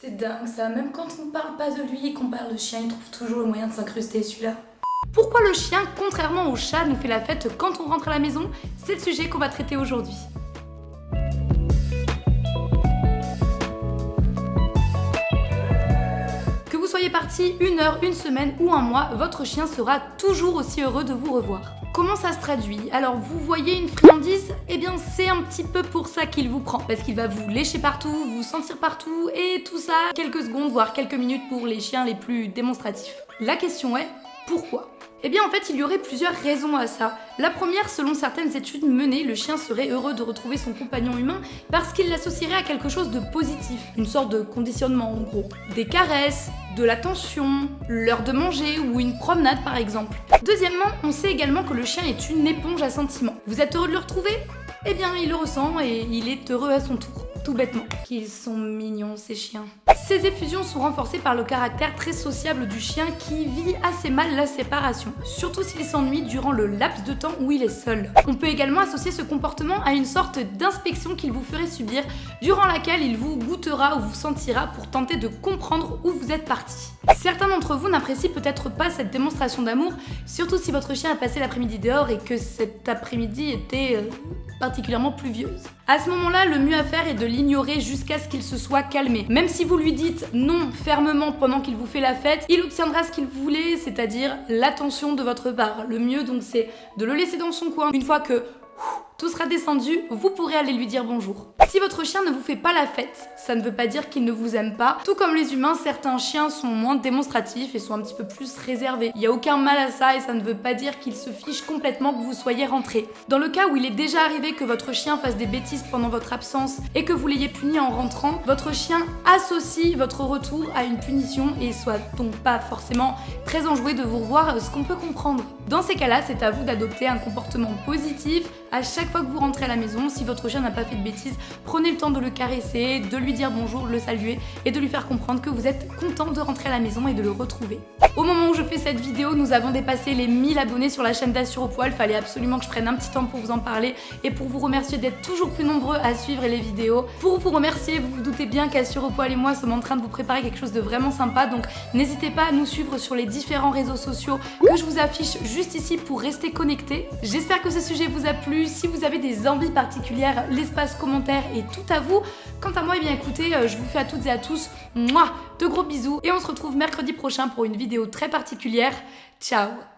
C'est dingue ça, même quand on parle pas de lui et qu'on parle de chien, il trouve toujours le moyen de s'incruster celui-là. Pourquoi le chien, contrairement au chat, nous fait la fête quand on rentre à la maison? C'est le sujet qu'on va traiter aujourd'hui. Que vous soyez parti 1 heure, 1 semaine ou 1 mois, votre chien sera toujours aussi heureux de vous revoir. Comment ça se traduit? Alors vous voyez une friandise? Eh bien c'est un petit peu pour ça qu'il vous prend, parce qu'il va vous lécher partout, vous sentir partout et tout ça quelques secondes voire quelques minutes pour les chiens les plus démonstratifs. La question est pourquoi? Eh bien en fait il y aurait plusieurs raisons à ça. La première, selon certaines études menées, le chien serait heureux de retrouver son compagnon humain parce qu'il l'associerait à quelque chose de positif, une sorte de conditionnement en gros. Des caresses, de l'attention, l'heure de manger ou une promenade par exemple. Deuxièmement, on sait également que le chien est une éponge à sentiments. Vous êtes heureux de le retrouver? Eh bien il le ressent et il est heureux à son tour. Tout bêtement. Qu'ils sont mignons ces chiens. Ces effusions sont renforcées par le caractère très sociable du chien qui vit assez mal la séparation, surtout s'il s'ennuie durant le laps de temps où il est seul. On peut également associer ce comportement à une sorte d'inspection qu'il vous ferait subir, durant laquelle il vous goûtera ou vous sentira pour tenter de comprendre où vous êtes parti. Certains d'entre vous n'apprécient peut-être pas cette démonstration d'amour, surtout si votre chien a passé l'après-midi dehors et que cet après-midi était particulièrement pluvieuse. À ce moment-là, le mieux à faire est de l'ignorer jusqu'à ce qu'il se soit calmé. Même si vous lui dites non fermement pendant qu'il vous fait la fête, il obtiendra ce qu'il voulait, c'est-à-dire l'attention de votre part. Le mieux donc c'est de le laisser dans son coin. Une fois que tout sera descendu, vous pourrez aller lui dire bonjour. Si votre chien ne vous fait pas la fête, ça ne veut pas dire qu'il ne vous aime pas. Tout comme les humains, certains chiens sont moins démonstratifs et sont un petit peu plus réservés. Il n'y a aucun mal à ça et ça ne veut pas dire qu'il se fiche complètement que vous soyez rentré. Dans le cas où il est déjà arrivé que votre chien fasse des bêtises pendant votre absence et que vous l'ayez puni en rentrant, votre chien associe votre retour à une punition et soit donc pas forcément très enjoué de vous revoir, ce qu'on peut comprendre. Dans ces cas-là, c'est à vous d'adopter un comportement positif. À chaque fois que vous rentrez à la maison, si votre chien n'a pas fait de bêtises, prenez le temps de le caresser, de lui dire bonjour, le saluer et de lui faire comprendre que vous êtes content de rentrer à la maison et de le retrouver. Au moment où je fais cette vidéo, nous avons dépassé les 1000 abonnés sur la chaîne d'Assure au Poil. Fallait absolument que je prenne un petit temps pour vous en parler et pour vous remercier d'être toujours plus nombreux à suivre les vidéos. Pour vous remercier, vous vous doutez bien qu'Assure au Poil et moi sommes en train de vous préparer quelque chose de vraiment sympa, donc n'hésitez pas à nous suivre sur les différents réseaux sociaux que je vous affiche juste ici pour rester connectés. J'espère que ce sujet vous a plu. Si vous avez des envies particulières, l'espace commentaire est tout à vous. Quant à moi, eh bien écoutez, je vous fais à toutes et à tous de gros bisous et on se retrouve mercredi prochain pour une vidéo très particulière. Ciao!